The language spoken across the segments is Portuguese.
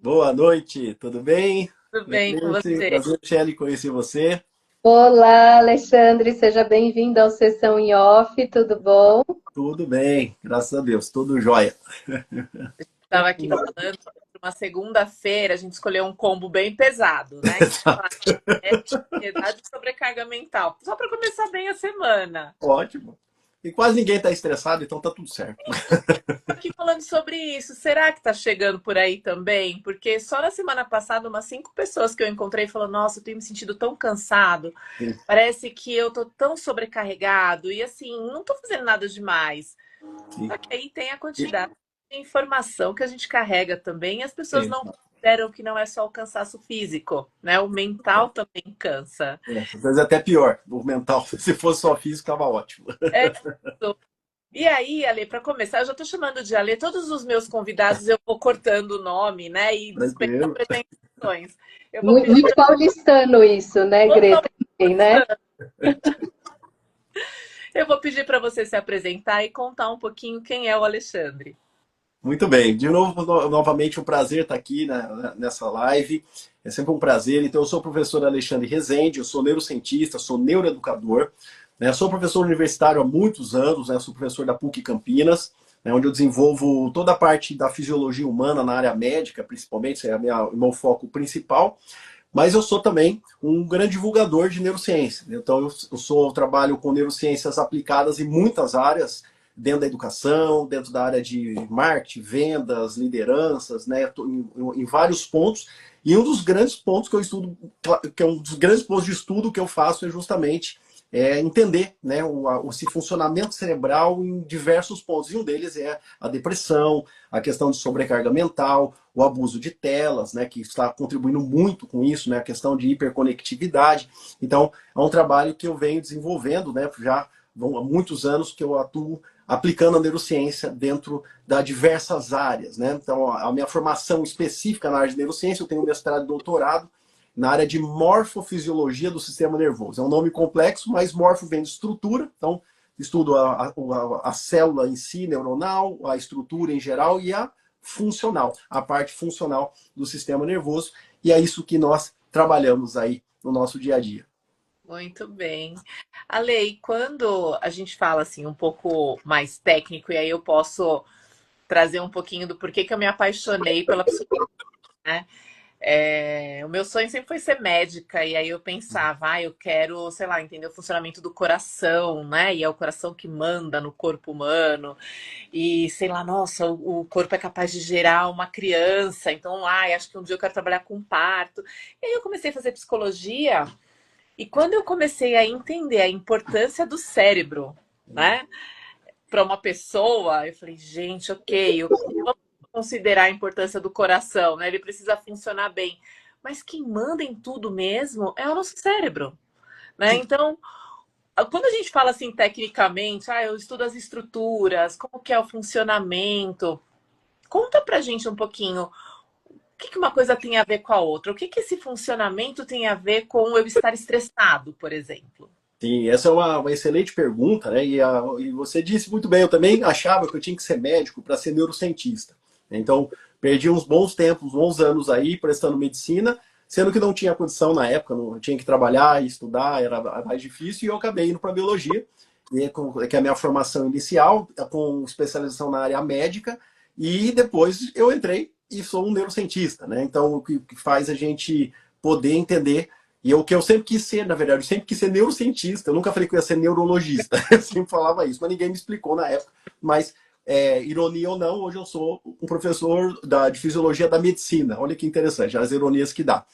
Boa noite, tudo bem? Tudo bem com você? Prazer, Shelly, conhecer você. Olá, Alexandre, seja bem-vindo ao Sessão em Off, tudo bom? Tudo bem, graças a Deus, tudo jóia. Estava aqui falando sobre uma segunda-feira, a gente escolheu um combo bem pesado, né? Que fala ansiedade e sobrecarga mental, só para começar bem a semana. Ótimo. E quase ninguém está estressado, então tá tudo certo. Aqui falando sobre isso, será que está chegando por aí também? Porque só na semana passada, umas 5 pessoas que eu encontrei falaram: nossa, eu tenho me sentido tão cansado, Sim, parece que eu tô tão sobrecarregado, e assim, não tô fazendo nada demais. sim. Só que aí tem a quantidade de informação que a gente carrega também, e as pessoas Sim. não consideram que não é só o cansaço físico, né? O mental também cansa. Às vezes é até pior, o mental, se fosse só físico, estava ótimo. É isso. E aí, Ale, para começar, eu já estou chamando de Ale, todos os meus convidados eu vou cortando o nome, né? E dispenso Tranquilo. apresentações. Eu vou Muito, pedir muito paulistano isso, né, Greta? Também, né? para você se apresentar e contar um pouquinho quem é o Alexandre. Muito bem, de novo, novamente um prazer estar aqui nessa live. É sempre um prazer. Então, eu sou o professor Alexandre Rezende, eu sou neurocientista, sou neuroeducador, né? Sou professor universitário há muitos anos, né? Sou professor da PUC Campinas, né? Onde eu desenvolvo toda a parte da fisiologia humana na área médica, principalmente, esse é o meu foco principal. Mas eu sou também um grande divulgador de neurociência. Então, eu trabalho com neurociências aplicadas em muitas áreas, dentro da educação, dentro da área de marketing, vendas, lideranças, né, em vários pontos. E um dos grandes pontos que eu estudo, que é um dos grandes pontos de estudo que eu faço é justamente entender, né, esse funcionamento cerebral em diversos pontos. E um deles é a depressão, a questão de sobrecarga mental, o abuso de telas, né, que está contribuindo muito com isso, né, a questão de hiperconectividade. Então, é um trabalho que eu venho desenvolvendo, né, já há muitos anos que eu atuo aplicando a neurociência dentro das diversas áreas, né? Então, a minha formação específica na área de neurociência, eu tenho mestrado e doutorado na área de morfofisiologia do sistema nervoso. É um nome complexo, mas morfo vem de estrutura, então estudo a célula em si, neuronal, a estrutura em geral e a funcional, a parte funcional do sistema nervoso, e é isso que nós trabalhamos aí no nosso dia a dia. Muito bem. Ale, e quando a gente fala assim um pouco mais técnico, e aí eu posso trazer um pouquinho do porquê que eu me apaixonei pela psicologia, né? O meu sonho sempre foi ser médica, e aí eu pensava, eu quero, sei lá, entender o funcionamento do coração, né? E é o coração que manda no corpo humano, e sei lá, nossa, o corpo é capaz de gerar uma criança, então, acho que um dia eu quero trabalhar com parto. E aí eu comecei a fazer psicologia. E quando eu comecei a entender a importância do cérebro, né, para uma pessoa, eu falei, gente, ok, vamos considerar a importância do coração, né? Ele precisa funcionar bem. Mas quem manda em tudo mesmo é o nosso cérebro, né? Então, quando a gente fala assim tecnicamente, eu estudo as estruturas, como que é o funcionamento, conta pra gente um pouquinho o que uma coisa tem a ver com a outra? O que esse funcionamento tem a ver com eu estar estressado, por exemplo? Sim, essa é uma excelente pergunta, né? E você disse muito bem, eu também achava que eu tinha que ser médico para ser neurocientista. Então, perdi uns bons tempos, uns bons anos aí prestando medicina, sendo que não tinha condição na época, não tinha que trabalhar e estudar, era mais difícil, e eu acabei indo para biologia, que é a minha formação inicial, com especialização na área médica, e depois eu entrei e sou um neurocientista, né? Então, o que faz a gente poder entender. E o que eu sempre quis ser, na verdade, eu sempre quis ser neurocientista. Eu nunca falei que eu ia ser neurologista. Eu sempre falava isso, mas ninguém me explicou na época. Mas, ironia ou não, hoje eu sou um professor de fisiologia da medicina. Olha que interessante, as ironias que dá.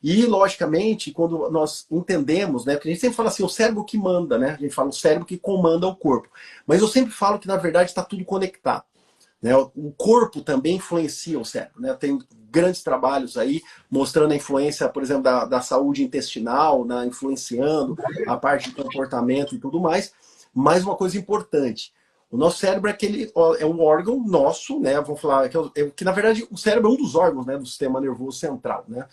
E, logicamente, quando nós entendemos, né? Porque a gente sempre fala assim, o cérebro que manda, né? A gente fala o cérebro que comanda o corpo. Mas eu sempre falo que, na verdade, está tudo conectado. né? O corpo também influencia o cérebro, né? Tem grandes trabalhos aí mostrando a influência, por exemplo, da saúde intestinal, né? Influenciando a parte de comportamento e tudo mais. Mais uma coisa importante. O nosso cérebro é um órgão nosso, né? Vamos falar que na verdade o cérebro é um dos órgãos, né, do sistema nervoso central, né?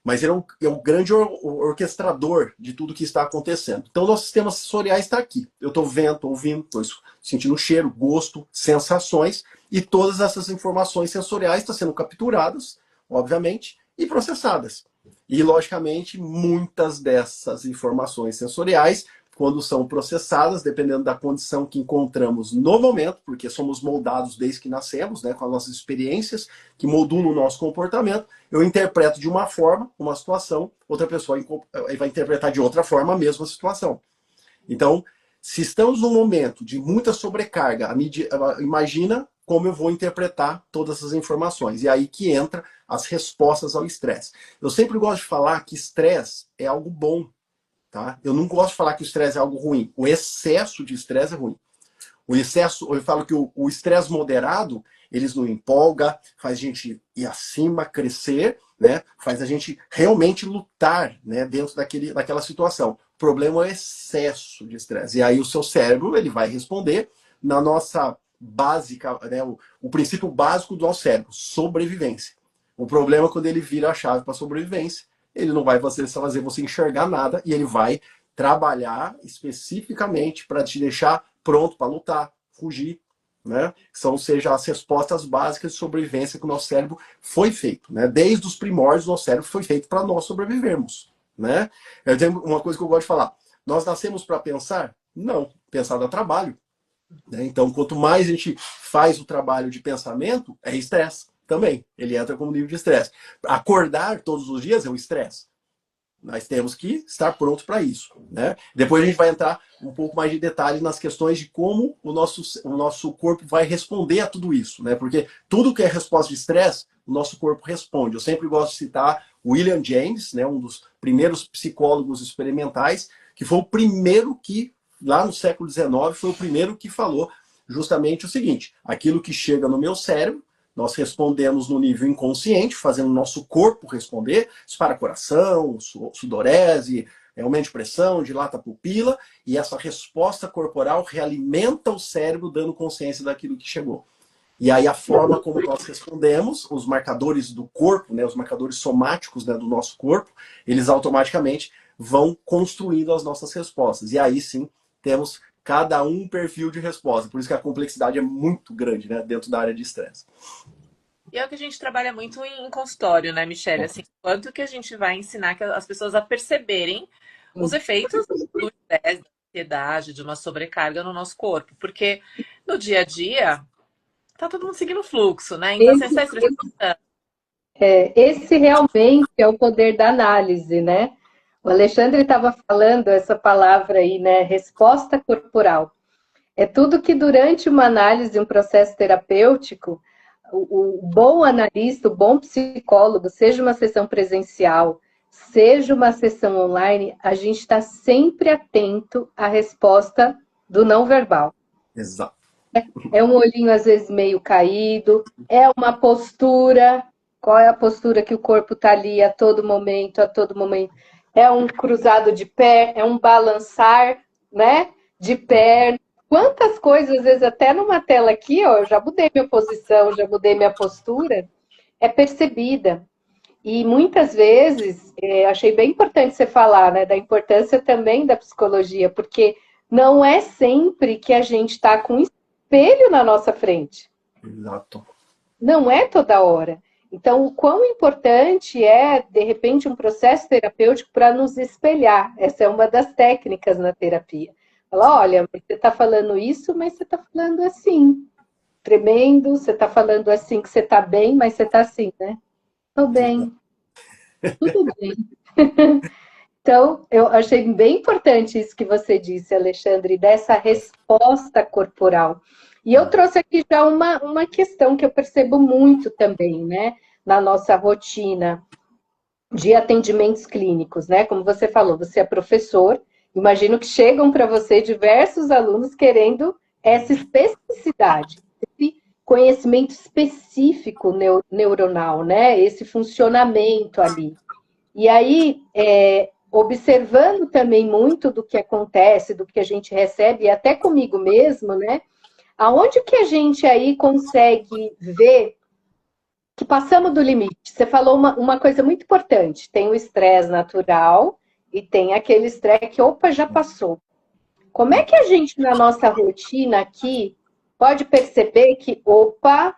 Mas ele é um grande orquestrador de tudo que está acontecendo. Então, o nosso sistema sensorial está aqui. Eu estou vendo, estou ouvindo, estou sentindo cheiro, gosto, sensações, e todas essas informações sensoriais estão sendo capturadas, obviamente, e processadas. E, logicamente, muitas dessas informações sensoriais, quando são processadas, dependendo da condição que encontramos no momento, porque somos moldados desde que nascemos, né, com as nossas experiências, que modulam o nosso comportamento, eu interpreto de uma forma uma situação, outra pessoa vai interpretar de outra forma a mesma situação. Então, se estamos num momento de muita sobrecarga, imagina como eu vou interpretar todas essas informações. E aí que entra as respostas ao estresse. Eu sempre gosto de falar que estresse é algo bom. Tá? Eu não gosto de falar que o estresse é algo ruim. O excesso de estresse é ruim. O excesso, eu falo que o estresse moderado, eles não empolga, faz a gente ir acima, crescer, né? Faz a gente realmente lutar, né, dentro daquela situação. O problema é o excesso de estresse. E aí o seu cérebro ele vai responder na nossa básica, né, o princípio básico do nosso cérebro, sobrevivência. O problema é quando ele vira a chave para sobrevivência. Ele não vai fazer você enxergar nada e ele vai trabalhar especificamente para te deixar pronto para lutar, fugir, né? Seja as respostas básicas de sobrevivência que o nosso cérebro foi feito, né? Desde os primórdios, o nosso cérebro foi feito para nós sobrevivermos, né? Eu tenho uma coisa que eu gosto de falar. Nós nascemos para pensar? Não. Pensar dá trabalho, né? Então, quanto mais a gente faz o trabalho de pensamento, é estresse. Também, ele entra como nível de estresse. Acordar todos os dias é um estresse. Nós temos que estar prontos para isso, né? Depois a gente vai entrar um pouco mais de detalhes nas questões de como o nosso corpo vai responder a tudo isso, né? Porque tudo que é resposta de estresse, o nosso corpo responde. Eu sempre gosto de citar William James, né? Um dos primeiros psicólogos experimentais, que foi o primeiro que, lá no século XIX, foi o primeiro que falou justamente o seguinte: aquilo que chega no meu cérebro, nós respondemos no nível inconsciente, fazendo o nosso corpo responder, dispara coração, sudorese, aumento de pressão, dilata a pupila, e essa resposta corporal realimenta o cérebro, dando consciência daquilo que chegou. E aí a forma como nós respondemos, os marcadores do corpo, né, os marcadores somáticos, né, do nosso corpo, eles automaticamente vão construindo as nossas respostas. E aí sim, temos cada um perfil de resposta. Por isso que a complexidade é muito grande, né, dentro da área de estresse. E é o que a gente trabalha muito em consultório, né, Michelle? Assim, quanto que a gente vai ensinar as pessoas a perceberem os efeitos do estresse, da ansiedade, de uma sobrecarga no nosso corpo. Porque no dia a dia, tá todo mundo seguindo o fluxo, né? Então, você está estressado. Esse realmente é o poder da análise, né? O Alexandre estava falando essa palavra aí, né? Resposta corporal. É tudo que durante uma análise, um processo terapêutico, o bom analista, o bom psicólogo, seja uma sessão presencial, seja uma sessão online, a gente está sempre atento à resposta do não verbal. Exato. É um olhinho às vezes meio caído, é uma postura, qual é a postura que o corpo está ali a todo momento, a todo momento. É um cruzado de pé, é um balançar, né, de perna. Quantas coisas, às vezes até numa tela aqui, ó, eu já mudei minha posição, já mudei minha postura, é percebida. E muitas vezes, achei bem importante você falar, né, da importância também da psicologia, porque não é sempre que a gente está com um espelho na nossa frente. Exato. Não é toda hora. Então, o quão importante é, de repente, um processo terapêutico para nos espelhar. Essa é uma das técnicas na terapia. Fala, olha, você está falando isso, mas você está falando assim. Tremendo, você está falando assim que você está bem, mas você está assim, né? Estou bem. Tudo bem. Então, eu achei bem importante isso que você disse, Alexandre, dessa resposta corporal. E eu trouxe aqui já uma questão que eu percebo muito também, né, na nossa rotina de atendimentos clínicos, né? Como você falou, você é professor, imagino que chegam para você diversos alunos querendo essa especificidade, esse conhecimento específico neuronal, né? Esse funcionamento ali. E aí, observando também muito do que acontece, do que a gente recebe, e até comigo mesmo, né? Aonde que a gente aí consegue ver que passamos do limite? Você falou uma coisa muito importante. Tem o estresse natural e tem aquele estresse que, opa, já passou. Como é que a gente, na nossa rotina aqui, pode perceber que, opa,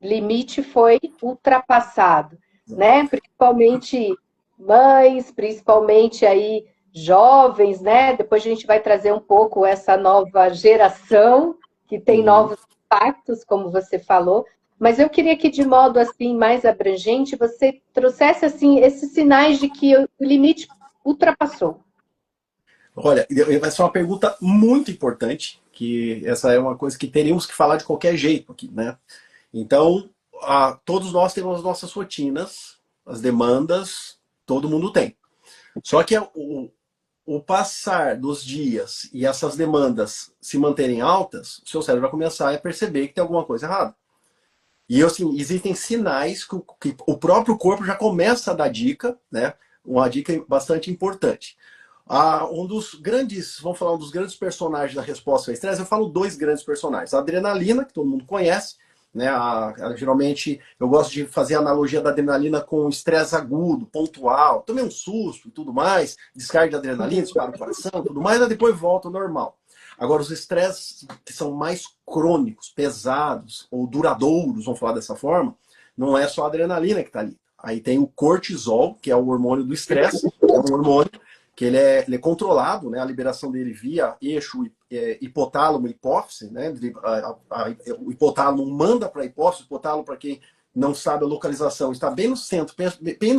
limite foi ultrapassado, né? Principalmente mães, principalmente aí jovens, né? Depois a gente vai trazer um pouco essa nova geração que tem novos impactos, como você falou. Mas eu queria que, de modo assim mais abrangente, você trouxesse assim esses sinais de que o limite ultrapassou. Olha, vai ser uma pergunta muito importante, que essa é uma coisa que teríamos que falar de qualquer jeito aqui, né? Então, todos nós temos as nossas rotinas, as demandas, todo mundo tem. Só que o passar dos dias e essas demandas se manterem altas, o seu cérebro vai começar a perceber que tem alguma coisa errada. E assim, existem sinais que o próprio corpo já começa a dar dica, né? Uma dica bastante importante. Um dos grandes, vamos falar, um dos grandes personagens da resposta ao estresse, eu falo dois grandes personagens. A adrenalina, que todo mundo conhece, né? Geralmente eu gosto de fazer a analogia da adrenalina com estresse agudo, pontual, tomei um susto e tudo mais, descarga de adrenalina, dispara o coração, tudo mais, e depois volta ao normal. Agora, os estresses que são mais crônicos, pesados ou duradouros, vamos falar dessa forma, não é só a adrenalina que está ali. Aí tem o cortisol, que é o hormônio do estresse, é um hormônio que ele é controlado, né, a liberação dele via eixo hipotálamo e hipófise, né, o hipotálamo manda para a hipófise, o hipotálamo, para quem não sabe a localização, está bem no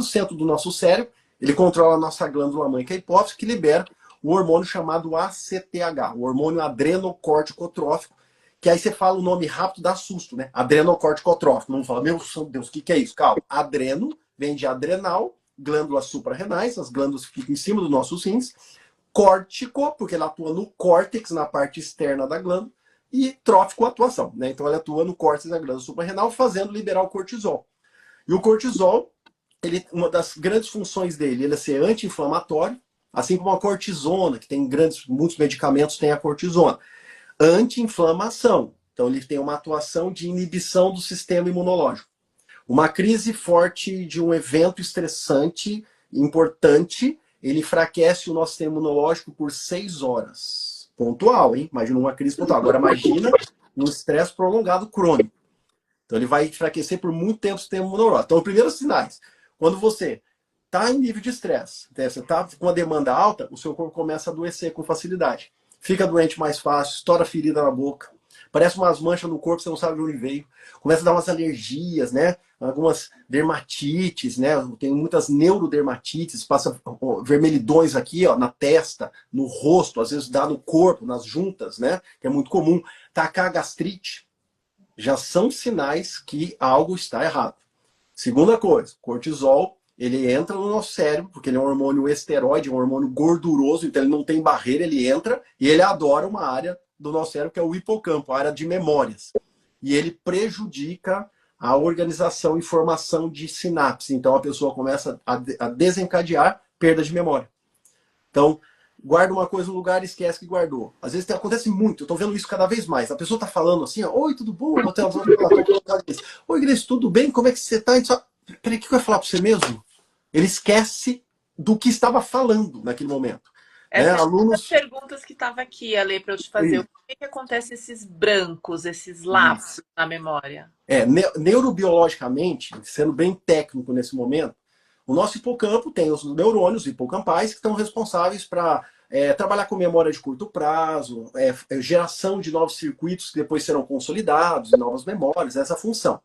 centro do nosso cérebro, ele controla a nossa glândula mãe, que é a hipófise, que libera o hormônio chamado ACTH, o hormônio adrenocorticotrófico, que aí você fala o nome rápido, dá susto, né? Adrenocorticotrófico. Não fala, meu Deus, o que é isso? Calma. Adreno vem de adrenal, glândulas suprarrenais, as glândulas que ficam em cima dos nossos rins. Córtico, porque ela atua no córtex, na parte externa da glândula. E trófico, atuação, né? Então ela atua no córtex da glândula suprarrenal, fazendo liberar o cortisol. E o cortisol, uma das grandes funções dele, ele é ser anti-inflamatório, assim como a cortisona, que tem muitos medicamentos têm a cortisona. Anti-inflamação. Então ele tem uma atuação de inibição do sistema imunológico. Uma crise forte de um evento estressante, importante, ele enfraquece o nosso sistema imunológico por 6 horas. Pontual, hein? Imagina uma crise pontual. Agora imagina um estresse prolongado crônico. Então ele vai enfraquecer por muito tempo o sistema imunológico. Então, os primeiros sinais. Quando você está em nível de estresse, você está com uma demanda alta, o seu corpo começa a adoecer com facilidade. Fica doente mais fácil, estoura ferida na boca, parece umas manchas no corpo, você não sabe de onde veio. Começa a dar umas alergias, né? Algumas dermatites, né? Tem muitas neurodermatites, passa vermelhidões aqui, ó, na testa, no rosto, às vezes dá no corpo, nas juntas, né? Que é muito comum. Tacar gastrite. Já são sinais que algo está errado. Segunda coisa, cortisol, ele entra no nosso cérebro, porque ele é um hormônio esteroide, um hormônio gorduroso, então ele não tem barreira, ele entra e ele adora uma área do nosso cérebro que é o hipocampo, a área de memórias. E ele prejudica a organização e formação de sinapse. Então a pessoa começa a desencadear perda de memória. Então, guarda uma coisa no lugar e esquece que guardou. Às vezes acontece muito, eu estou vendo isso cada vez mais. A pessoa está falando assim, ó, oi, tudo bom? Oi, Grace, tudo bem? Como é que você está? Peraí, o que eu ia falar para você mesmo? Ele esquece do que estava falando naquele momento. Essas alunos... perguntas que estava aqui, Ale, para eu te fazer. Isso. Por que acontece esses brancos, esses lapsos na memória? Neurobiologicamente, sendo bem técnico nesse momento, o nosso hipocampo tem os neurônios hipocampais que estão responsáveis para trabalhar com memória de curto prazo, geração de novos circuitos que depois serão consolidados, novas memórias, essa função.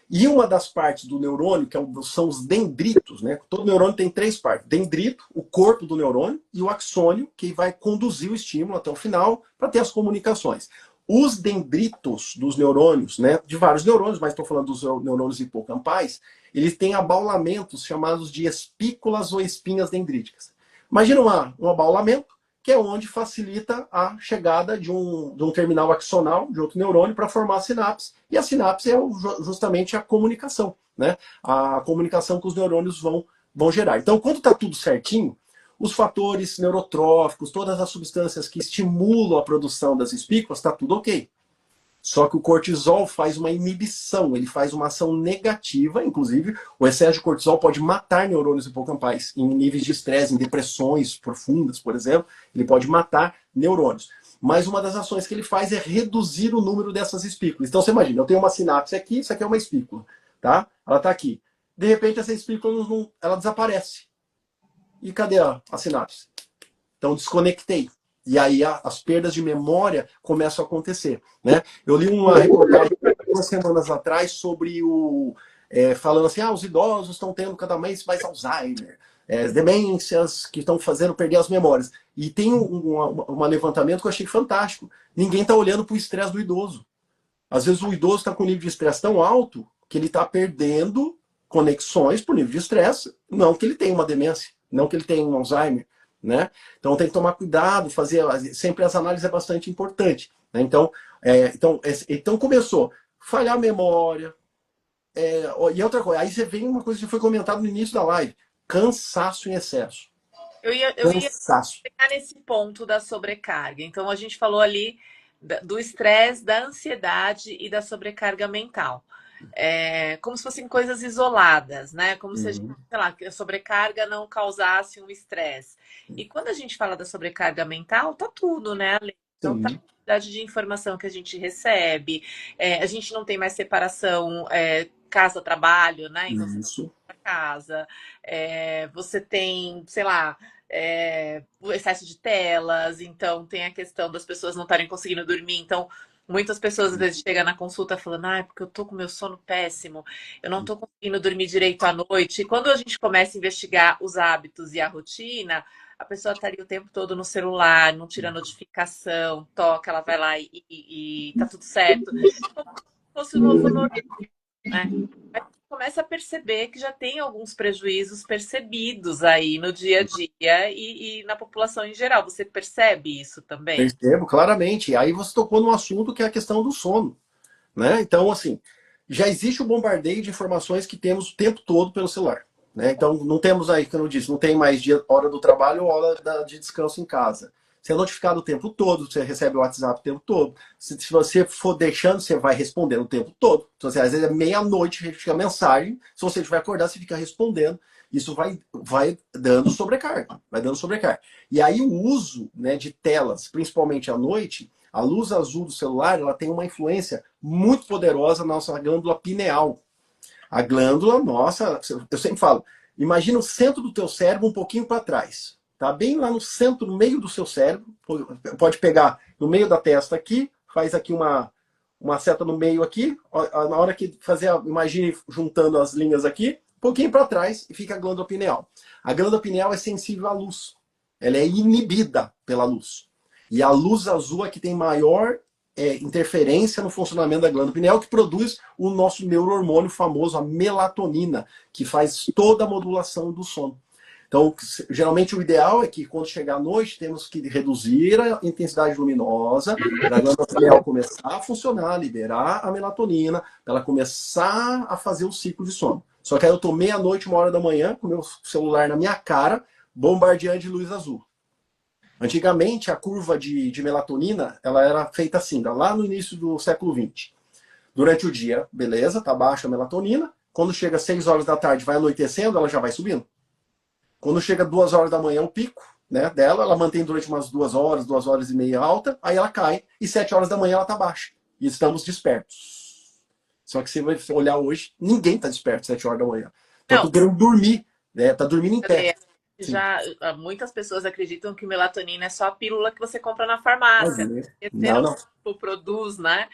E uma das partes do neurônio, são os dendritos, né? Todo neurônio tem 3 partes. Dendrito, o corpo do neurônio, e o axônio, que vai conduzir o estímulo até o final para ter as comunicações. Os dendritos dos neurônios, né? De vários neurônios, mas estou falando dos neurônios hipocampais, eles têm abaulamentos chamados de espículas ou espinhas dendríticas. Imagina um abaulamento que é onde facilita a chegada de um terminal axonal, de outro neurônio, para formar a sinapse. E a sinapse é justamente a comunicação, né? A comunicação que os neurônios vão gerar. Então, quando está tudo certinho, os fatores neurotróficos, todas as substâncias que estimulam a produção das espículas, está tudo ok. Só que o cortisol faz uma inibição, ele faz uma ação negativa, inclusive o excesso de cortisol pode matar neurônios hipocampais em níveis de estresse, em depressões profundas, por exemplo, ele pode matar neurônios. Mas uma das ações que ele faz é reduzir o número dessas espículas. Então você imagina, eu tenho uma sinapse aqui, isso aqui é uma espícula, tá? Ela está aqui. De repente essa espícula ela desaparece. E cadê a sinapse? Então desconectei. E aí as perdas de memória começam a acontecer, né? Eu li uma reportagem 2 semanas atrás sobre falando assim, os idosos estão tendo cada vez mais Alzheimer, demências que estão fazendo perder as memórias. E tem um levantamento que eu achei fantástico. Ninguém está olhando para o estresse do idoso. Às vezes o idoso está com um nível de estresse tão alto que ele está perdendo conexões por nível de estresse, não que ele tenha uma demência, não que ele tenha um Alzheimer, né? Então tem que tomar cuidado, sempre as análises é bastante importante, né? Então começou falhar a memória, e outra coisa, aí você vem uma coisa que foi comentada no início da live, cansaço em excesso. Eu ia pegar nesse ponto da sobrecarga. Então a gente falou ali do estresse, da ansiedade e da sobrecarga mental. Como se fossem coisas isoladas, né? Como se a gente, sei lá, que a sobrecarga não causasse um estresse. E quando a gente fala da sobrecarga mental, tá tudo, né? Então tá a quantidade de informação que a gente recebe, a gente não tem mais separação casa-trabalho, né? Então você Isso. vai pra casa, você tem, sei lá, o excesso de telas, então tem a questão das pessoas não estarem conseguindo dormir, então muitas pessoas às vezes chegam na consulta falando, porque eu tô com meu sono péssimo, eu não tô conseguindo dormir direito à noite. E quando a gente começa a investigar os hábitos e a rotina, a pessoa estaria o tempo todo no celular, não tira notificação, toca, ela vai lá e tá tudo certo. Como se fosse o novo normal, né? Aí você começa a perceber que já tem alguns prejuízos percebidos aí no dia a dia e na população em geral. Você percebe isso também? Percebo claramente. E aí você tocou num assunto que é a questão do sono, né? Então, assim, já existe o bombardeio de informações que temos o tempo todo pelo celular, né? Então, não temos aí, como eu disse, não tem mais hora do trabalho ou hora de descanso em casa. Você é notificado o tempo todo, você recebe o WhatsApp o tempo todo. Se você for deixando, você vai respondendo o tempo todo. Então, assim, às vezes é meia-noite, fica mensagem. Se você tiver acordado, você fica respondendo. Isso vai dando sobrecarga. Vai dando sobrecarga. E aí o uso, né, de telas, principalmente à noite, a luz azul do celular, ela tem uma influência muito poderosa na nossa glândula pineal. A glândula, nossa, eu sempre falo, imagina o centro do teu cérebro um pouquinho para trás. Tá bem lá no centro, no meio do seu cérebro. Pode pegar no meio da testa aqui, faz aqui uma seta no meio aqui. Na hora que fazer, imagine juntando as linhas aqui, um pouquinho para trás e fica a glândula pineal. A glândula pineal é sensível à luz. Ela é inibida pela luz. E a luz azul é que tem maior interferência no funcionamento da glândula pineal, que produz o nosso neurohormônio famoso, a melatonina, que faz toda a modulação do sono. Então, geralmente o ideal é que quando chegar à noite, temos que reduzir a intensidade luminosa para a glândula pineal começar a funcionar, liberar a melatonina, para ela começar a fazer o ciclo de sono. Só que aí eu estou meia-noite, 1 hora da manhã, com o meu celular na minha cara, bombardeando de luz azul. Antigamente, a curva de melatonina ela era feita assim, lá no início do século XX. Durante o dia, beleza, tá baixa a melatonina. Quando chega às 6 horas da tarde, vai anoitecendo, ela já vai subindo. Quando chega 2 horas da manhã, o pico, né, dela, ela mantém durante umas 2 horas e meia alta, aí ela cai, e 7 horas da manhã ela tá baixa. E estamos despertos. Só que se você olhar hoje, ninguém está desperto 7 horas da manhã. Então, tô querendo dormir, né? Tá dormindo em pé. Muitas pessoas acreditam que melatonina é só a pílula que você compra na farmácia. Não. O produz, né?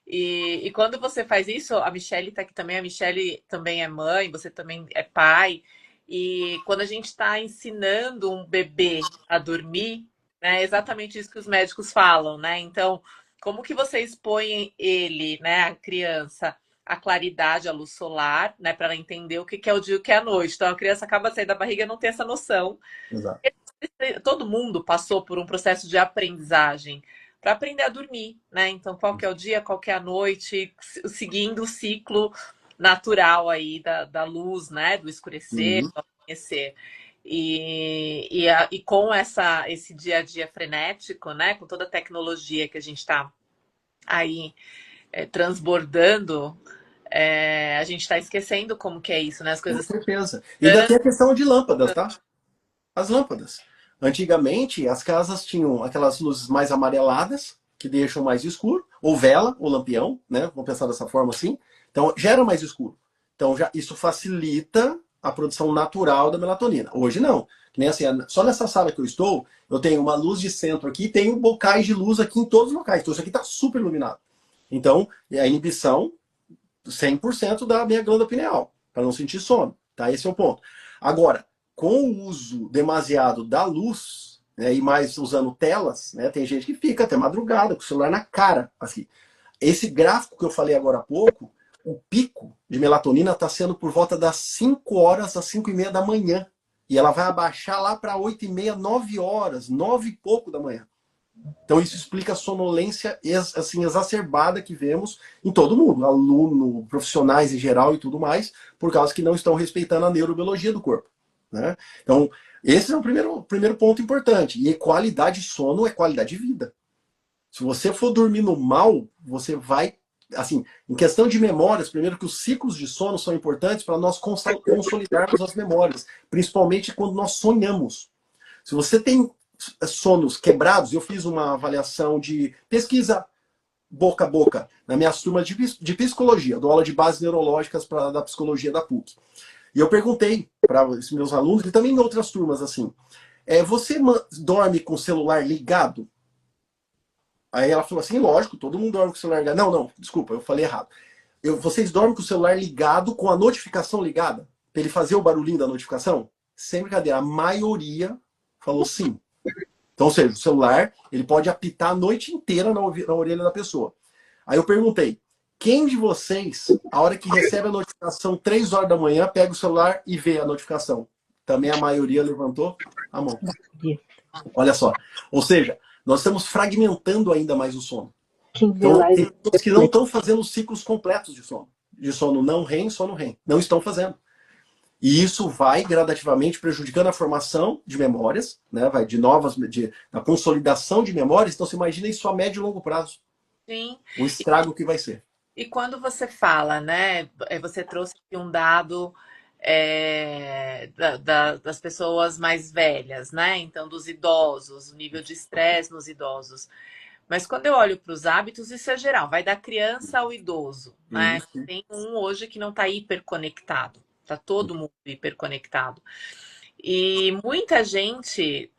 E quando você faz isso, a Michelle está aqui também, a Michelle também é mãe, você também é pai. E quando a gente está ensinando um bebê a dormir, né, é exatamente isso que os médicos falam, né? Então, como que você expõe ele, né, a criança, a claridade, a luz solar, né, para ela entender o que é o dia e o que é a noite. Então, a criança acaba saindo da barriga e não tem essa noção. Exato. Eles todo mundo passou por um processo de aprendizagem para aprender a dormir, né? Então, qual que é o dia, qual que é a noite, seguindo o ciclo natural aí da luz, né? Do escurecer, Uhum. do amanhecer. E com esse dia a dia frenético, né? Com toda a tecnologia que a gente está aí transbordando, a gente está esquecendo como que é isso, né? As Com coisas. certeza. E ainda tem a questão de lâmpadas, tá? As lâmpadas. Antigamente, as casas tinham aquelas luzes mais amareladas, que deixam mais escuro, ou vela, ou lampião, né? Vamos pensar dessa forma assim. Então, já era mais escuro. Então, isso facilita a produção natural da melatonina. Hoje não. Que nem assim, só nessa sala que eu estou, eu tenho uma luz de centro aqui, tenho bocais de luz aqui em todos os locais. Então, isso aqui está super iluminado. Então, é a inibição 100% da minha glândula pineal, para não sentir sono. Tá? Esse é o ponto. Agora, com o uso demasiado da luz, né, e mais usando telas, né, tem gente que fica até madrugada com o celular na cara. Assim. Esse gráfico que eu falei agora há pouco, o pico de melatonina está sendo por volta das 5 horas às 5 e meia da manhã. E ela vai abaixar lá para 8 e meia, 9 horas, 9 e pouco da manhã. Então isso explica a sonolência assim, exacerbada que vemos em todo mundo, aluno, profissionais em geral e tudo mais, por causa que não estão respeitando a neurobiologia do corpo. Né? Então, esse é o primeiro ponto importante. E qualidade de sono é qualidade de vida. Se você for dormindo mal, você vai... Assim, em questão de memórias, primeiro que os ciclos de sono são importantes para nós consolidarmos as memórias, principalmente quando nós sonhamos. Se você tem sonos quebrados, eu fiz uma avaliação de pesquisa boca a boca na minha turma de psicologia, dou aula de bases neurológicas da psicologia da PUC. E eu perguntei para os meus alunos, e também em outras turmas, assim, você dorme com o celular ligado? Aí ela falou assim, lógico, todo mundo dorme com o celular ligado. Não, desculpa, eu falei errado. Vocês dormem com o celular ligado, com a notificação ligada? Para ele fazer o barulhinho da notificação? Sem brincadeira, a maioria falou sim. Então, ou seja, o celular, ele pode apitar a noite inteira na orelha da pessoa. Aí eu perguntei, quem de vocês, a hora que recebe a notificação 3 horas da manhã, pega o celular e vê a notificação? Também a maioria levantou a mão. Olha só. Ou seja, nós estamos fragmentando ainda mais o sono. Então, tem pessoas que não estão fazendo ciclos completos de sono. De sono não REM, sono REM. Não estão fazendo. E isso vai gradativamente prejudicando a formação de memórias, né? Vai da consolidação de memórias. Então, você imagina isso a médio e longo prazo. Sim. O estrago que vai ser. E quando você fala, né? Você trouxe aqui um dado das pessoas mais velhas, né? Então, dos idosos, o nível de estresse nos idosos. Mas quando eu olho para os hábitos, isso é geral, vai da criança ao idoso, né? Isso. Tem um hoje que não está hiperconectado, está todo mundo hiperconectado. E muita gente,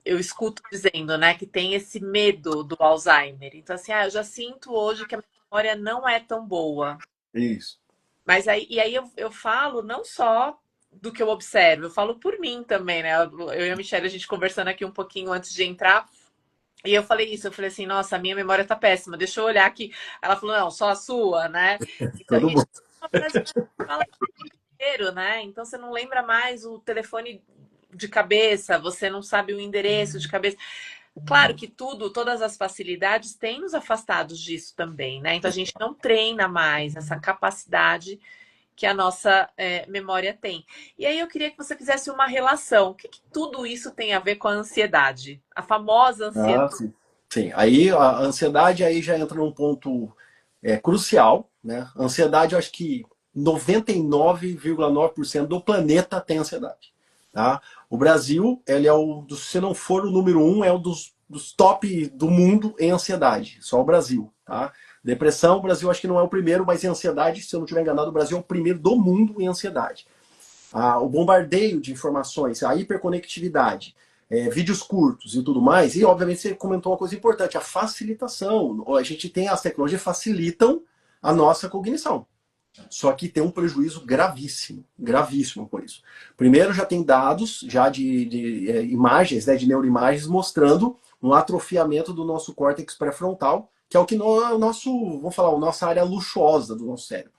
eu escuto dizendo, né, que tem esse medo do Alzheimer. Então, assim, eu já sinto hoje que a memória não é tão boa. Isso. Mas aí eu falo não só do que eu observo, eu falo por mim também, né? Eu e a Michelle, a gente conversando aqui um pouquinho antes de entrar. E eu falei isso, eu falei assim, nossa, a minha memória tá péssima, deixa eu olhar aqui. Ela falou, não, só a sua, né? Então, Todo mundo. fala inteiro, né? Então você não lembra mais o telefone de cabeça, você não sabe o endereço de cabeça. Claro que todas as facilidades têm nos afastados disso também, né? Então a gente não treina mais essa capacidade que a nossa memória tem. E aí eu queria que você fizesse uma relação. O que tudo isso tem a ver com a ansiedade? A famosa ansiedade. Sim. Sim. Aí a ansiedade aí já entra num ponto crucial, né? A ansiedade, eu acho que 99,9% do planeta tem ansiedade. Tá? O Brasil, ele é se não for o número 1, é um dos top do mundo em ansiedade. Só o Brasil. Tá? Depressão, o Brasil acho que não é o primeiro, mas em ansiedade, se eu não estiver enganado, o Brasil é o primeiro do mundo em ansiedade. O bombardeio de informações, a hiperconectividade, vídeos curtos e tudo mais, e obviamente você comentou uma coisa importante, a facilitação. A gente tem, as tecnologias facilitam a nossa cognição. Só que tem um prejuízo gravíssimo com isso. Primeiro, já tem dados já de imagens, né, de neuroimagens, mostrando um atrofiamento do nosso córtex pré-frontal, que é o que vamos falar, a nossa área luxuosa do nosso cérebro,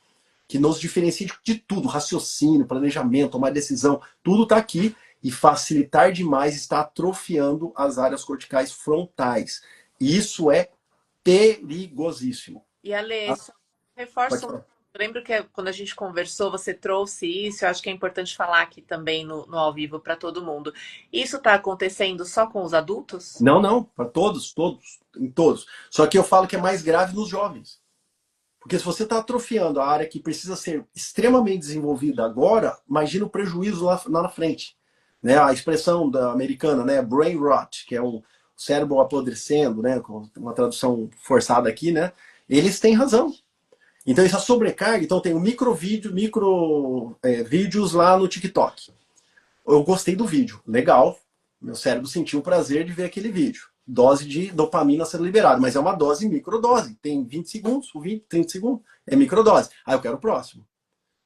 que nos diferencia de tudo, raciocínio, planejamento, tomar decisão, tudo está aqui. e facilitar demais está atrofiando as áreas corticais frontais. Isso é perigosíssimo. E Ale, Ah, só pode reforça um. falar. Eu lembro que quando a gente conversou, você trouxe isso. Eu acho que é importante falar aqui também no ao vivo para todo mundo. Isso está acontecendo só com os adultos? Não, não, para todos, em todos. Só que eu falo que é mais grave nos jovens. Porque se você está atrofiando a área que precisa ser extremamente desenvolvida agora, imagina o prejuízo lá na frente. Né? A expressão da americana, né? Brain rot, que é um cérebro apodrecendo, né? Com uma tradução forçada aqui, né? Eles têm razão. Então, essa sobrecarga, então tem um vídeos lá no TikTok. Eu gostei do vídeo, legal. Meu cérebro sentiu o prazer de ver aquele vídeo. Dose de dopamina sendo liberada, mas é uma dose microdose. Tem 20 segundos, 20, 30 segundos, é microdose. Aí eu quero o próximo.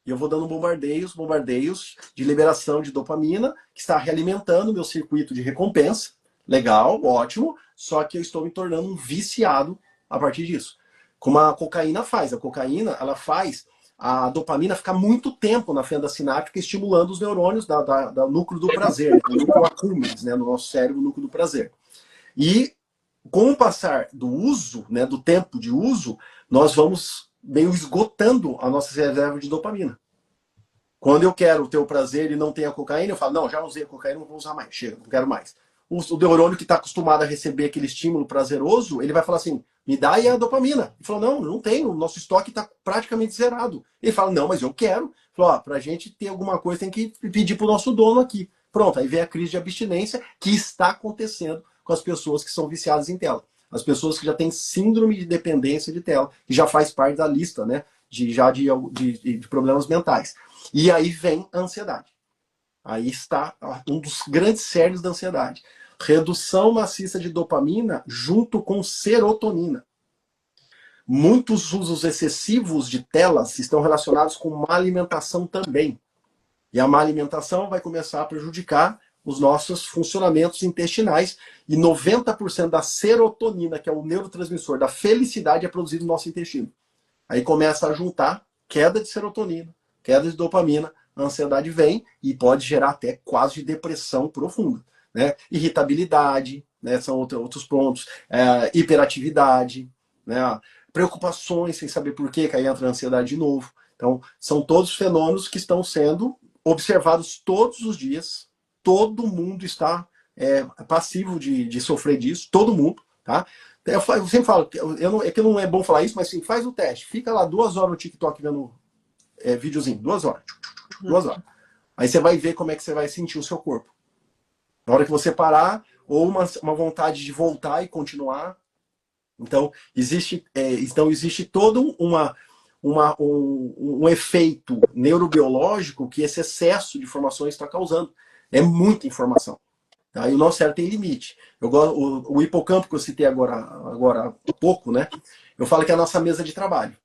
E eu vou dando bombardeios de liberação de dopamina, que está realimentando o meu circuito de recompensa. Legal, ótimo. Só que eu estou me tornando um viciado a partir disso. Como a cocaína faz. A cocaína, ela faz a dopamina ficar muito tempo na fenda sináptica, estimulando os neurônios do núcleo do prazer, né? O núcleo accumbens, né? No nosso cérebro, o núcleo do prazer. E com o passar do uso, né, do tempo de uso, nós vamos meio esgotando a nossa reserva de dopamina. Quando eu quero ter o prazer e não tenho a cocaína, eu falo, não, já usei a cocaína, não vou usar mais, chega, não quero mais. O neurônio que está acostumado a receber aquele estímulo prazeroso, ele vai falar assim, me dá aí a dopamina. Ele falou, não, não tenho, o nosso estoque está praticamente zerado. Ele fala, não, mas eu quero. Ele falou, para a gente ter alguma coisa tem que pedir para o nosso dono aqui. Pronto, aí vem a crise de abstinência que está acontecendo com as pessoas que são viciadas em tela. As pessoas que já têm síndrome de dependência de tela, que já faz parte da lista, né, de problemas mentais. E aí vem a ansiedade. Aí está um dos grandes cérebros da ansiedade. Redução maciça de dopamina junto com serotonina. Muitos usos excessivos de telas estão relacionados com má alimentação também. E a má alimentação vai começar a prejudicar os nossos funcionamentos intestinais. E 90% da serotonina, que é o neurotransmissor da felicidade, é produzido no nosso intestino. Aí começa a juntar queda de serotonina, queda de dopamina, a ansiedade vem e pode gerar até quase depressão profunda. Né? Irritabilidade, né? São outros pontos, hiperatividade, né? Preocupações sem saber por quê, que aí entra a ansiedade de novo. Então, são todos fenômenos que estão sendo observados todos os dias. Todo mundo está passivo de sofrer disso, todo mundo. Tá? Eu sempre falo, é que não é bom falar isso, mas sim, faz o teste. Fica lá 2 horas no TikTok vendo videozinho, 2 horas. 2 horas. Aí você vai ver como é que você vai sentir o seu corpo. Na hora que você parar, ou uma vontade de voltar e continuar. Então, existe todo um efeito neurobiológico que esse excesso de informações está causando. É muita informação. Tá? E o nosso cérebro tem limite. O hipocampo que eu citei agora há pouco, né? Eu falo que é a nossa mesa de trabalho.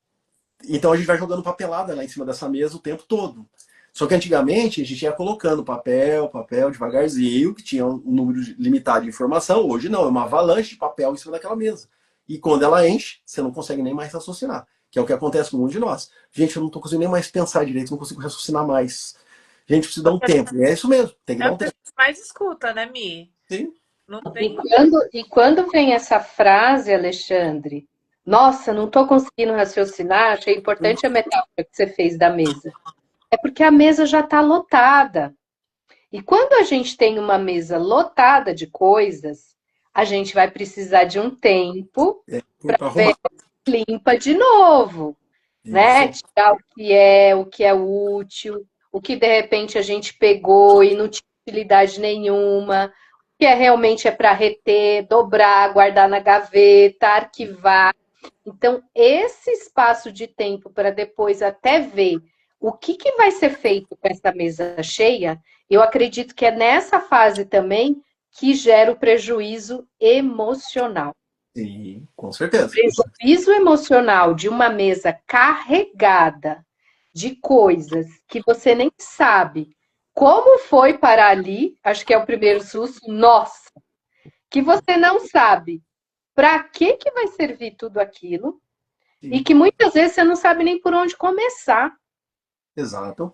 Então a gente vai jogando papelada lá em cima dessa mesa o tempo todo. Só que antigamente a gente ia colocando papel, devagarzinho, que tinha um número limitado de informação. Hoje não, é uma avalanche de papel em cima daquela mesa. E quando ela enche, você não consegue nem mais raciocinar. Que é o que acontece com um de nós. Gente, eu não estou conseguindo nem mais pensar direito, não consigo raciocinar mais. Gente, precisa dar um tempo. E é isso mesmo, tem que dar um tempo. Mais escuta, né, Mi? Sim. Não tem... E quando vem essa frase, Alexandre, nossa, não estou conseguindo raciocinar, achei importante a metáfora que você fez da mesa. É porque a mesa já está lotada. E quando a gente tem uma mesa lotada de coisas, a gente vai precisar de um tempo para ver limpa de novo. Né? Tirar o que é útil, o que de repente a gente pegou e não tinha utilidade nenhuma, o que realmente é para reter, dobrar, guardar na gaveta, arquivar. Então, esse espaço de tempo para depois até ver o que vai ser feito com essa mesa cheia, eu acredito que é nessa fase também que gera o prejuízo emocional. Sim, com certeza. O prejuízo emocional de uma mesa carregada de coisas que você nem sabe como foi parar ali, acho que é o primeiro susto, nossa, que você não sabe para que vai servir tudo aquilo. Sim. E que muitas vezes você não sabe nem por onde começar. Exato.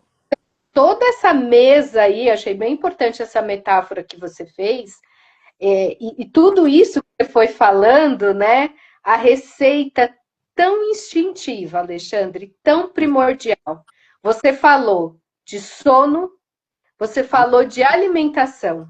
toda essa mesa aí, achei bem importante essa metáfora que você fez, e tudo isso que você foi falando, né? A receita tão instintiva, Alexandre, tão primordial. Você falou de sono, você falou de alimentação,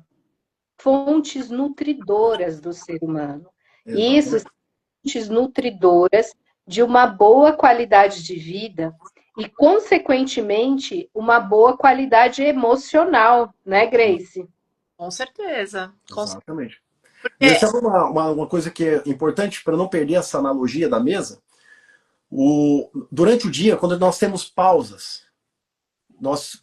fontes nutridoras do ser humano. E isso, Exatamente. fontes nutridoras de uma boa qualidade de vida e, consequentemente, uma boa qualidade emocional, né, Grace? Com certeza. Com certeza. Exatamente. E Porque sabe uma coisa que é importante para não perder essa analogia da mesa? Durante o dia, quando nós temos pausas,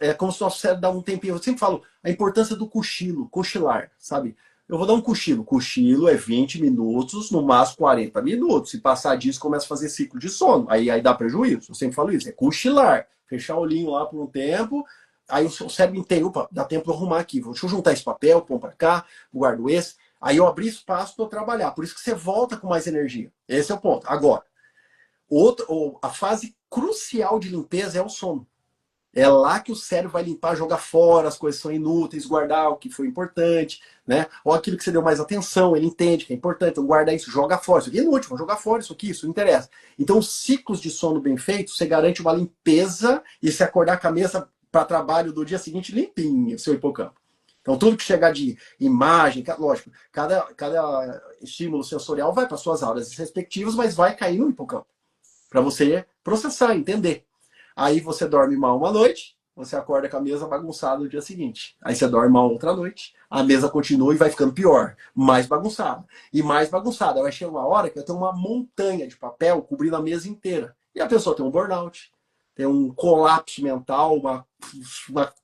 é como se o nosso cérebro dá um tempinho. Eu sempre falo a importância do cochilo, cochilar, sabe? Eu vou dar um cochilo. Cochilo é 20 minutos, no máximo 40 minutos. Se passar disso, começa a fazer ciclo de sono. Aí dá prejuízo. Eu sempre falo isso. É cochilar. Fechar o olhinho lá por um tempo. Aí o seu cérebro entende. Opa, dá tempo de eu arrumar aqui. Deixa eu juntar esse papel, pôr para cá, guardo esse. Aí eu abri espaço para eu trabalhar. Por isso que você volta com mais energia. Esse é o ponto. Agora, a fase crucial de limpeza é o sono. É lá que o cérebro vai limpar, jogar fora as coisas que são inúteis, guardar o que foi importante, né? Ou aquilo que você deu mais atenção, ele entende que é importante, então guarda isso, joga fora. Isso aqui é inútil, vou jogar fora isso aqui, isso não interessa. Então, os ciclos de sono bem feitos, você garante uma limpeza e se acordar com a cabeça para trabalho do dia seguinte limpinha, seu hipocampo. Então, tudo que chegar de imagem, lógico, cada estímulo sensorial vai para suas áreas respectivas, mas vai cair no hipocampo para você processar, entender. Aí você dorme mal uma noite, você acorda com a mesa bagunçada no dia seguinte. Aí você dorme mal outra noite, a mesa continua e vai ficando pior, mais bagunçada. E mais bagunçada. Vai chegar uma hora que vai ter uma montanha de papel cobrindo a mesa inteira. E a pessoa tem um burnout, tem um colapso mental, uma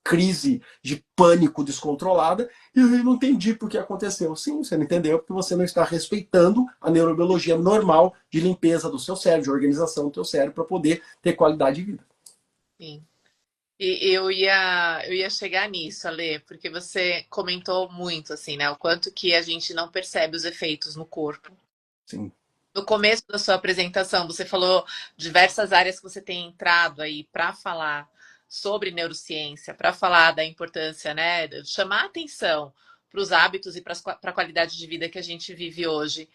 crise de pânico descontrolada, e eu não entendi por que aconteceu. Sim, você não entendeu porque você não está respeitando a neurobiologia normal de limpeza do seu cérebro, de organização do seu cérebro para poder ter qualidade de vida. sim. E eu ia chegar nisso, Ale, porque você comentou muito, assim, né? O quanto que a gente não percebe os efeitos no corpo. Sim. No começo da sua apresentação, você falou diversas áreas que você tem entrado aí para falar sobre neurociência, para falar da importância, né, de chamar atenção para os hábitos e para a qualidade de vida que a gente vive hoje.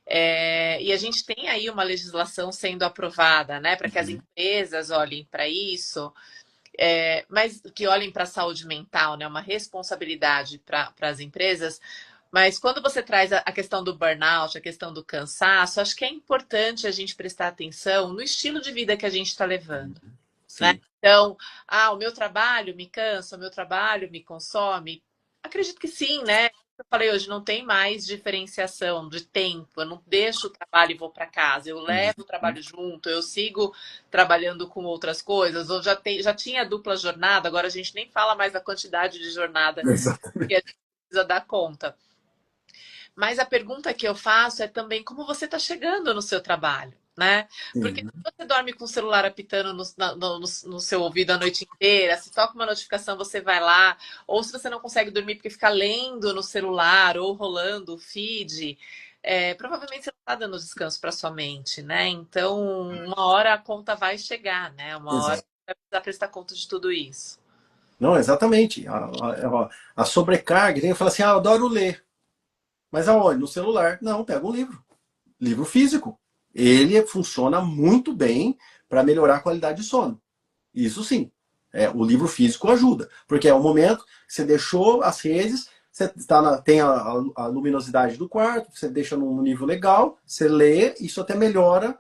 E a gente tem aí uma legislação sendo aprovada, né, para que as empresas olhem para isso, mas que olhem para a saúde mental, né, uma responsabilidade para as empresas. Mas quando você traz a questão do burnout, a questão do cansaço, acho que é importante a gente prestar atenção no estilo de vida que a gente está levando, né? Sim. Então, o meu trabalho me cansa, o meu trabalho me consome. Acredito que sim, né? Eu falei hoje, não tem mais diferenciação de tempo. Eu não deixo o trabalho e vou para casa. Eu levo o trabalho junto, eu sigo trabalhando com outras coisas. Ou já tinha dupla jornada, agora a gente nem fala mais da quantidade de jornada que a gente precisa dar conta. Mas a pergunta que eu faço é também como você está chegando no seu trabalho, né? Porque se você dorme com o celular apitando no seu ouvido a noite inteira, se toca uma notificação, você vai lá, ou se você não consegue dormir porque fica lendo no celular ou rolando o feed, provavelmente você não está dando descanso para sua mente, né? Então, uma hora a conta vai chegar, né? Uma hora Exato. você vai precisar prestar conta de tudo isso. Não, exatamente. A sobrecarga, tem que falar assim, eu adoro ler. Mas aonde? No celular. Não, pega um livro. Livro físico. Ele funciona muito bem para melhorar a qualidade de sono. Isso sim. O livro físico ajuda. Porque é o momento que você deixou as redes, você tem a luminosidade do quarto, você deixa num nível legal, você lê, isso até melhora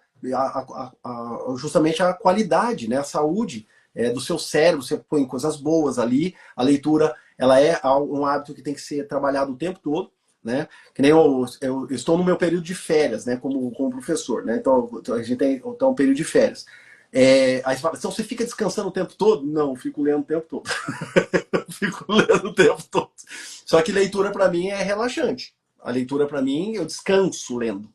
justamente a qualidade, né, a saúde do seu cérebro, você põe coisas boas ali. A leitura ela é um hábito que tem que ser trabalhado o tempo todo. Né? Que nem eu estou no meu período de férias, né? Como professor, né? Então a gente tem um período de férias. Aí você fala, então você fica descansando o tempo todo? Não, eu fico lendo o tempo todo. Fico lendo o tempo todo. Só que leitura para mim é relaxante. A leitura para mim, eu descanso lendo.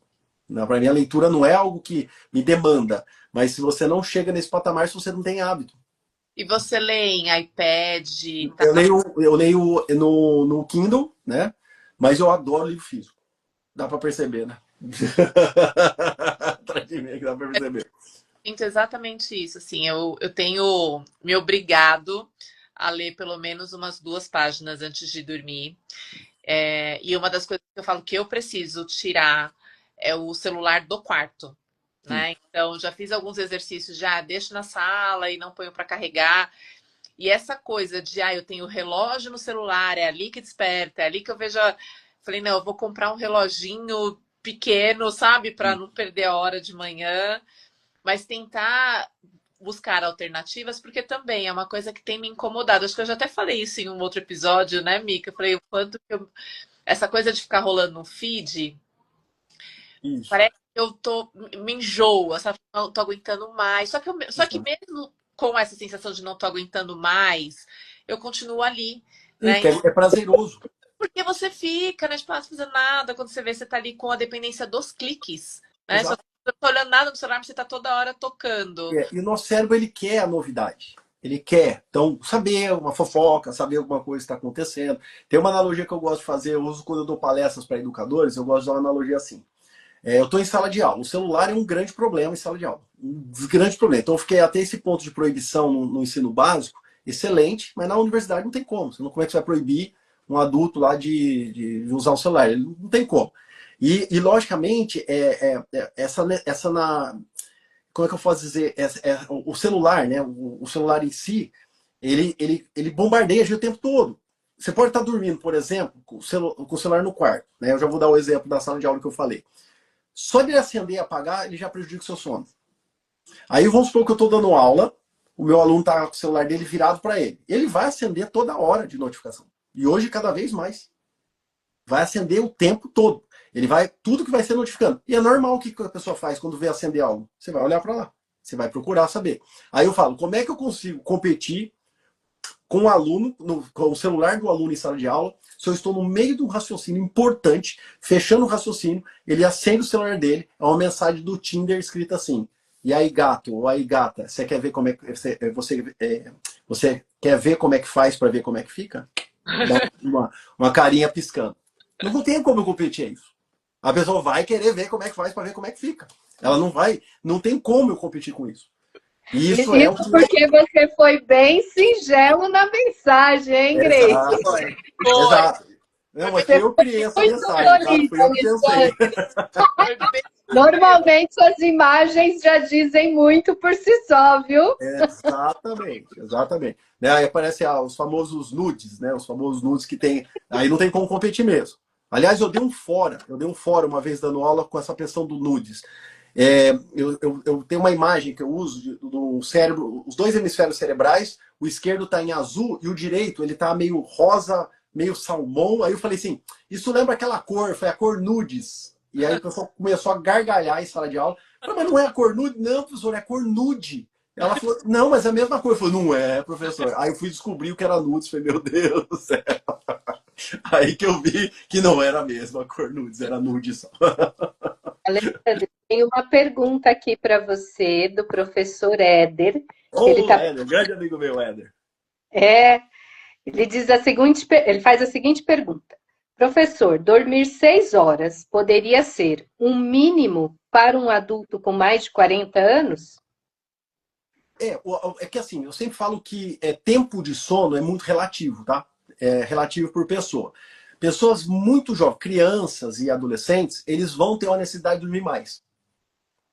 Para mim a leitura não é algo que me demanda. Mas se você não chega nesse patamar, se você não tem hábito. E você lê em iPad? Eu leio no Kindle, né? Mas eu adoro livro físico. Dá para perceber, né? Atrás de mim que dá para perceber. Sinto exatamente isso. Assim, eu tenho me obrigado a ler pelo menos umas 2 páginas antes de dormir. E uma das coisas que eu falo que eu preciso tirar é o celular do quarto, né? Então, já fiz alguns exercícios, já deixo na sala e não ponho para carregar. E essa coisa de, eu tenho relógio no celular, é ali que desperta, é ali que eu vejo. Falei, não, eu vou comprar um reloginho pequeno, sabe, para não perder a hora de manhã, mas tentar buscar alternativas, porque também é uma coisa que tem me incomodado. Acho que eu já até falei isso em um outro episódio, né, Mica? Eu falei o quanto que essa coisa de ficar rolando no feed, parece que eu me enjoa, sabe? Não tô aguentando mais. Só que mesmo com essa sensação de não tô aguentando mais, eu continuo ali, né? É prazeroso. Porque você fica, né? Tipo, não fazendo nada. Quando você vê, você tá ali com a dependência dos cliques, né? Só que você não tá olhando nada no celular, mas você tá toda hora tocando. E o nosso cérebro, ele quer a novidade. Ele quer, então, saber uma fofoca, saber alguma coisa que está acontecendo. Tem uma analogia que eu gosto de fazer, eu uso quando eu dou palestras para educadores, eu gosto de dar uma analogia assim. Eu estou em sala de aula, o celular é um grande problema em sala de aula. Um grande problema. Então, eu fiquei até esse ponto de proibição no ensino básico, excelente, mas na universidade não tem como. Como é que você vai proibir um adulto lá de usar o celular? Ele não tem como. E logicamente, como é que eu posso dizer? O celular, né? O celular em si, ele bombardeia a gente o tempo todo. Você pode estar dormindo, por exemplo, com o celular no quarto. Né? Eu já vou dar o exemplo da sala de aula que eu falei. Só de ele acender e apagar, ele já prejudica o seu sono. Aí vamos supor que eu estou dando aula, o meu aluno está com o celular dele virado para ele. Ele vai acender toda hora de notificação. E hoje, cada vez mais. Vai acender o tempo todo. Ele vai, tudo que vai ser notificando. E é normal o que a pessoa faz quando vê acender algo. Você vai olhar para lá. Você vai procurar saber. Aí eu falo, como é que eu consigo competir com o aluno, com o celular do aluno em sala de aula, se eu estou no meio de um raciocínio importante, fechando o raciocínio, ele acende o celular dele, é uma mensagem do Tinder escrita assim: e aí gato, ou aí gata, você quer ver como é que você quer ver como é que faz para ver como é que fica? Dá uma carinha piscando. Não tem como eu competir isso. A pessoa vai querer ver como é que faz para ver como é que fica. Ela não tem como eu competir com isso. Isso porque você foi bem singelo na mensagem, hein, Grace? Exato. Não, mas foi eu que criei essa mensagem, tá? Foi eu que pensei. Normalmente as imagens já dizem muito por si só, viu? Exatamente. Né? Aí aparecem os famosos nudes, né? Os famosos nudes que tem. Aí não tem como competir mesmo. Aliás, eu dei um fora uma vez dando aula com essa questão do nudes. Eu tenho uma imagem que eu uso do cérebro, os dois hemisférios cerebrais, o esquerdo está em azul e o direito ele está meio rosa, meio salmão. Aí eu falei assim, isso lembra aquela cor, foi a cor nudes. E aí o pessoal começou a gargalhar em sala de aula. Eu falei, mas não é a cor nude? Não, professor, é a cor nude. Ela falou, não, mas é a mesma cor. Eu falei, não é, professor. Aí eu fui descobrir o que era nudes. Falei, meu Deus do céu. Aí que eu vi que não era a mesma cor nudes, era nude só. Alexandre, tem uma pergunta aqui para você do professor Éder. Éder, grande amigo meu, Éder. Ele diz ele faz a seguinte pergunta: professor, dormir 6 horas poderia ser um mínimo para um adulto com mais de 40 anos? É que assim, eu sempre falo que tempo de sono é muito relativo, tá? É relativo por pessoa. Pessoas muito jovens, crianças e adolescentes, eles vão ter uma necessidade de dormir mais.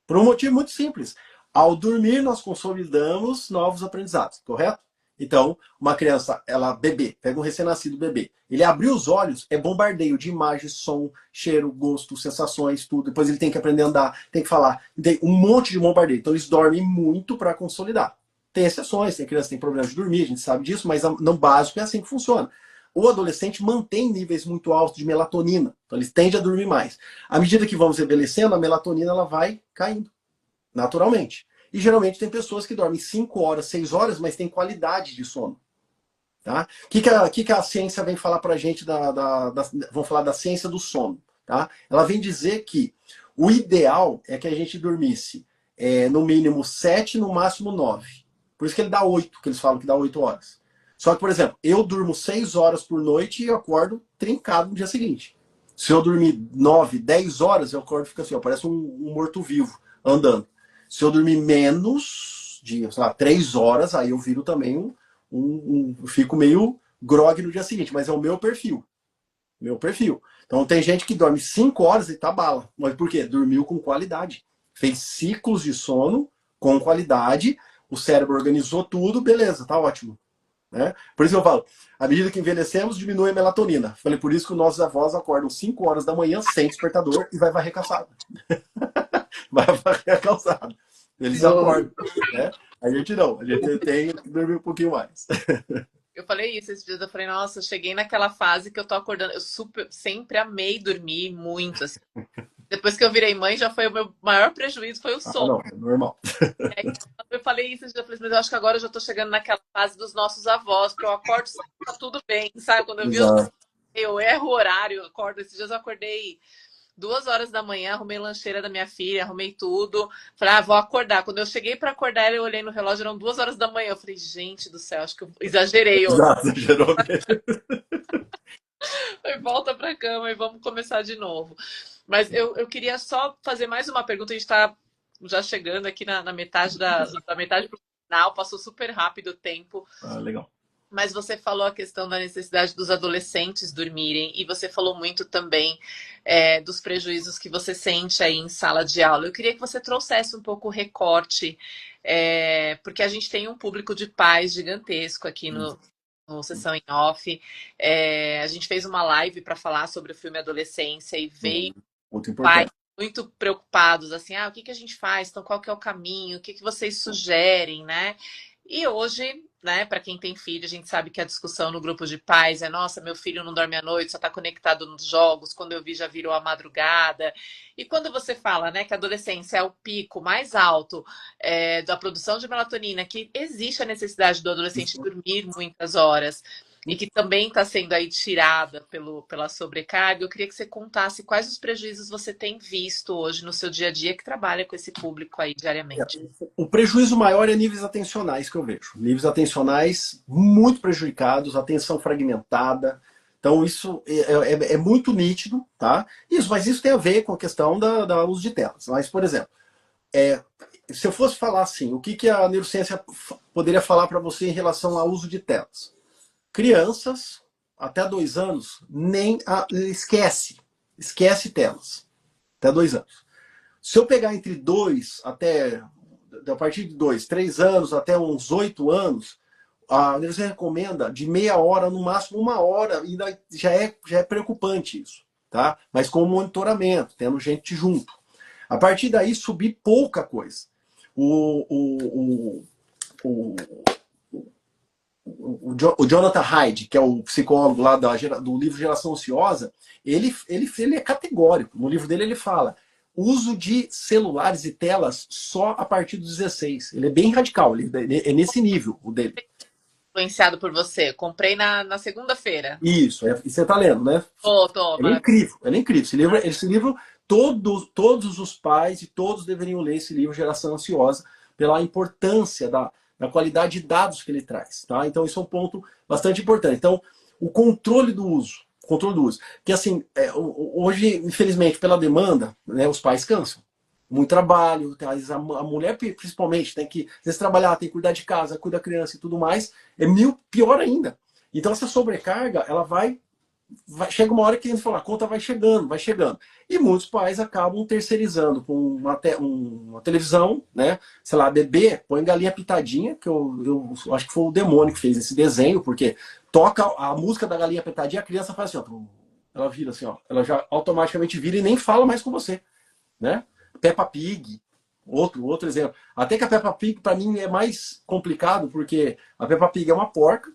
Por um motivo muito simples. Ao dormir, nós consolidamos novos aprendizados, correto? Então, uma criança, bebê, pega um recém-nascido bebê, ele abriu os olhos, é bombardeio de imagem, som, cheiro, gosto, sensações, tudo. Depois ele tem que aprender a andar, tem que falar. Tem um monte de bombardeio. Então, eles dormem muito para consolidar. Tem exceções, tem criança que tem problemas de dormir, a gente sabe disso, mas no básico é assim que funciona. O adolescente mantém níveis muito altos de melatonina, então eles tendem a dormir mais. À medida que vamos envelhecendo, a melatonina ela vai caindo, naturalmente. E geralmente tem pessoas que dormem 5 horas, 6 horas, mas tem qualidade de sono. Tá? O que a ciência vem falar pra gente, vamos falar da ciência do sono. Tá? Ela vem dizer que o ideal é que a gente dormisse no mínimo 7, no máximo 9. Por isso que ele dá 8, que eles falam que dá 8 horas. Só que, por exemplo, eu durmo 6 horas por noite e eu acordo trincado no dia seguinte. Se eu dormir 9, 10 horas, eu acordo e fico assim, parece um morto-vivo andando. Se eu dormir menos de, 3 horas, aí eu viro também fico meio grogue no dia seguinte, mas é o meu perfil. Meu perfil. Então tem gente que dorme 5 horas e tá bala. Mas por quê? Dormiu com qualidade. Fez ciclos de sono com qualidade, o cérebro organizou tudo, beleza, tá ótimo. Né? Por isso que eu falo, à medida que envelhecemos, diminui a melatonina. Falei, por isso que os nossos avós acordam 5 horas da manhã sem despertador e vai varrer calçado. Vai varrer calçado. Eles acordam. Né? A gente não, a gente tem que dormir um pouquinho mais. Eu falei isso esses dias, eu falei, nossa, eu cheguei naquela fase que eu tô acordando, eu sempre amei dormir muito, assim. Depois que eu virei mãe, já foi o meu maior prejuízo, foi o sono. Não, é normal. Eu falei isso, eu falei, mas eu acho que agora eu já tô chegando naquela fase dos nossos avós, porque eu acordo e tá tudo bem, sabe? Quando eu vi, eu erro o horário, eu acordo. Esses dias eu acordei 2 horas da manhã, arrumei lancheira da minha filha, arrumei tudo. Falei, vou acordar. Quando eu cheguei para acordar, eu olhei no relógio, eram 2 horas da manhã. Eu falei, gente do céu, acho que eu exagerei hoje. Exagerou mesmo. Volta para a cama e vamos começar de novo. Mas eu queria só fazer mais uma pergunta. A gente está já chegando aqui na metade da metade pro final, passou super rápido o tempo. Legal. Mas você falou a questão da necessidade dos adolescentes dormirem e você falou muito também dos prejuízos que você sente aí em sala de aula. Eu queria que você trouxesse um pouco o recorte, porque a gente tem um público de pais gigantesco aqui no Sessão em Off. A gente fez uma live para falar sobre o filme Adolescência e veio pais muito preocupados, assim, o que a gente faz? Então, qual que é o caminho? O que vocês sugerem, né? E hoje, né, para quem tem filho, a gente sabe que a discussão no grupo de pais é: nossa, meu filho não dorme à noite, só está conectado nos jogos, quando eu vi já virou a madrugada. E quando você fala, né, que a adolescência é o pico mais alto da produção de melatonina, que existe a necessidade do adolescente dormir muitas horas, e que também está sendo aí tirada pela sobrecarga, eu queria que você contasse quais os prejuízos você tem visto hoje no seu dia a dia, que trabalha com esse público aí diariamente. O prejuízo maior é níveis atencionais que eu vejo. Níveis atencionais muito prejudicados, atenção fragmentada. Então isso é muito nítido, tá? Mas isso tem a ver com a questão da uso de telas. Mas, por exemplo, se eu fosse falar assim, o que a neurociência poderia falar para você em relação ao uso de telas? Crianças até 2 anos, esquece telas. Até 2 anos. Se eu pegar entre 2 a partir de 2, 3 anos até uns 8 anos, a neurociência recomenda de meia hora, no máximo 1 hora, e já é preocupante isso, tá? Mas com monitoramento, tendo gente junto. A partir daí, subir pouca coisa. O Jonathan Haidt, que é o psicólogo lá do livro Geração Ansiosa, ele é categórico. No livro dele ele fala: uso de celulares e telas só a partir dos 16. Ele é bem radical, ele é nesse nível o dele. Influenciado por você. Comprei na segunda-feira. Isso, e você tá lendo, né? Tô. Ele é incrível, ele é incrível. Esse livro todos os pais e todos deveriam ler esse livro Geração Ansiosa, pela importância da qualidade de dados que ele traz, tá? Então isso é um ponto bastante importante. Então, o controle do uso. Que assim, hoje, infelizmente, pela demanda, né, os pais cansam. Muito trabalho, a mulher principalmente tem que, às vezes, trabalhar, tem que cuidar de casa, cuidar da criança e tudo mais. É pior ainda. Então essa sobrecarga, ela chega uma hora que a gente fala, a conta vai chegando. E muitos pais acabam terceirizando com uma televisão, né? Sei lá, bebê, põe galinha pitadinha, que eu acho que foi o demônio que fez esse desenho, porque toca a música da galinha pitadinha, a criança faz assim, ó, ela vira assim, ó, ela já automaticamente vira e nem fala mais com você, né? Peppa Pig, outro exemplo. Até que a Peppa Pig, para mim, é mais complicado, porque a Peppa Pig é uma porca,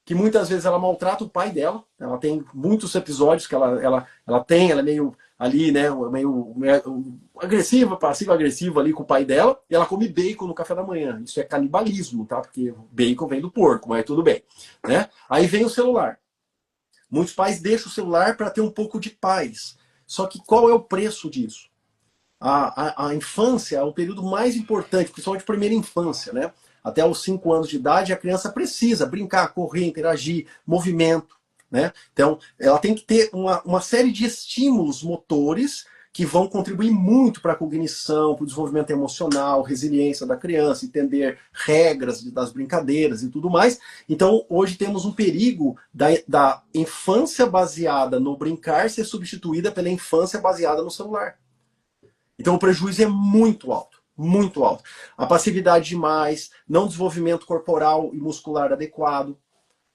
que muitas vezes ela maltrata o pai dela. Ela tem muitos episódios que ela é meio ali, né, meio agressiva, passiva-agressiva ali com o pai dela, e ela come bacon no café da manhã. Isso é canibalismo, tá? Porque bacon vem do porco, mas tudo bem, né? Aí vem o celular. Muitos pais deixam o celular para ter um pouco de paz. Só que qual é o preço disso? A infância é o período mais importante, principalmente a primeira infância, né? Até os 5 anos de idade, a criança precisa brincar, correr, interagir, movimento, né? Então, ela tem que ter uma série de estímulos motores que vão contribuir muito para a cognição, para o desenvolvimento emocional, resiliência da criança, entender regras das brincadeiras e tudo mais. Então, hoje temos um perigo da infância baseada no brincar ser substituída pela infância baseada no celular. Então, o prejuízo é muito alto, muito alto. A passividade demais, não desenvolvimento corporal e muscular adequado.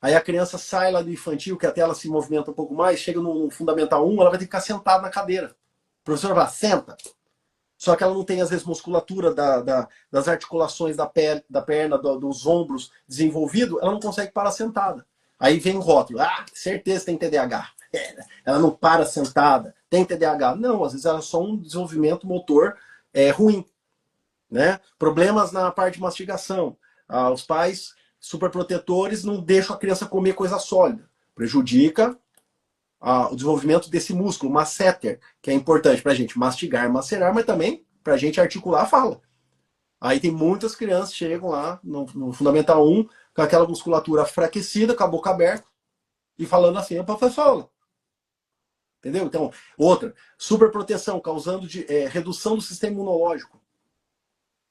Aí a criança sai lá do infantil, que até ela se movimenta um pouco mais, chega no Fundamental 1, ela vai ter que ficar sentada na cadeira. O professor vai, senta. Só que ela não tem, às vezes, musculatura das articulações da perna, dos ombros desenvolvido, ela não consegue parar sentada. Aí vem o rótulo, certeza tem TDAH. Ela não para sentada, tem TDAH. Não, às vezes ela é só um desenvolvimento motor ruim. Né? Problemas na parte de mastigação. Os pais superprotetores não deixam a criança comer coisa sólida. Prejudica o desenvolvimento desse músculo, o masseter, que é importante para a gente mastigar, macerar, mas também para a gente articular a fala. Aí tem muitas crianças que chegam lá no Fundamental 1 com aquela musculatura enfraquecida, com a boca aberta, e falando assim, a professora. Entendeu? Então, outra, superproteção, causando redução do sistema imunológico.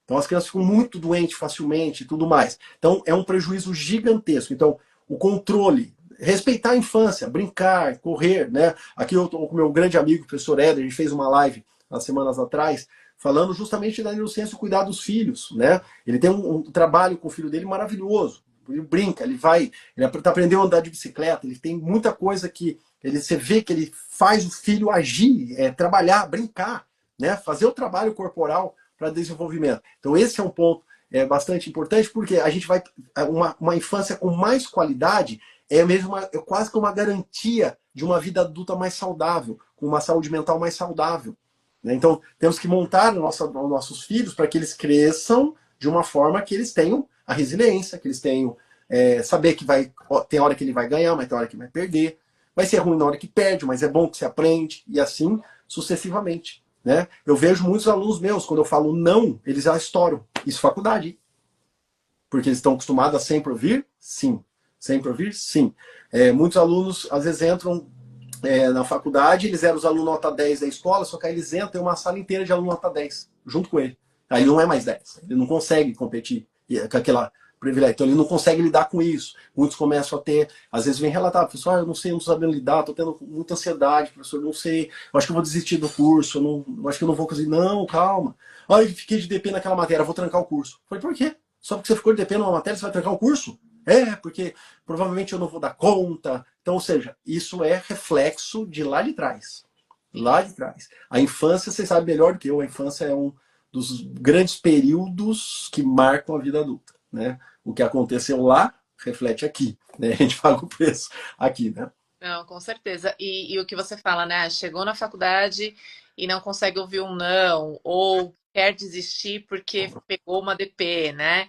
Então as crianças ficam muito doentes facilmente e tudo mais. Então é um prejuízo gigantesco. Então o controle, respeitar a infância, brincar, correr, né? Aqui eu estou com o meu grande amigo, o professor Éder, a gente fez uma live há semanas atrás, falando justamente da neurociência e cuidar dos filhos, né? Ele tem um trabalho com o filho dele maravilhoso. Ele brinca, ele está aprendendo a andar de bicicleta, ele tem muita coisa que você vê que ele faz o filho agir, trabalhar, brincar, né? Fazer o trabalho corporal para desenvolvimento. Então esse é um ponto bastante importante, porque a gente vai uma infância com mais qualidade é quase que uma garantia de uma vida adulta mais saudável, com uma saúde mental mais saudável. Né? Então temos que montar os nossos filhos para que eles cresçam de uma forma que eles tenham a resiliência, que eles tenham saber que tem hora que ele vai ganhar, mas tem hora que vai perder. Vai ser ruim na hora que perde, mas é bom que se aprende, e assim sucessivamente. Né? Eu vejo muitos alunos meus, quando eu falo não, eles já estouram. Isso é faculdade. Porque eles estão acostumados a sempre ouvir? Sim. Sempre ouvir? Sim. Muitos alunos, às vezes, entram na faculdade, eles eram os alunos nota 10 da escola, só que aí eles entram e tem uma sala inteira de aluno nota 10, junto com ele. Aí ele não é mais 10. Ele não consegue competir com aquela privilégio. Então ele não consegue lidar com isso. Muitos começam a ter, às vezes vem relatar, professor, eu não sei, não estou sabendo lidar, estou tendo muita ansiedade, professor, não sei, eu acho que eu vou desistir do curso, eu acho que eu não vou conseguir. Não, calma. Olha, eu fiquei de DP naquela matéria, vou trancar o curso. Eu falei, por quê? Só porque você ficou de DP numa matéria, você vai trancar o curso? Porque provavelmente eu não vou dar conta. Então, ou seja, isso é reflexo de lá de trás. Lá de trás. A infância, vocês sabem melhor do que eu, a infância é um dos grandes períodos que marcam a vida adulta, né? O que aconteceu lá reflete aqui, né? A gente paga o preço aqui, né? Não, com certeza. E o que você fala, né? Chegou na faculdade e não consegue ouvir um não, ou quer desistir porque pegou uma DP, né?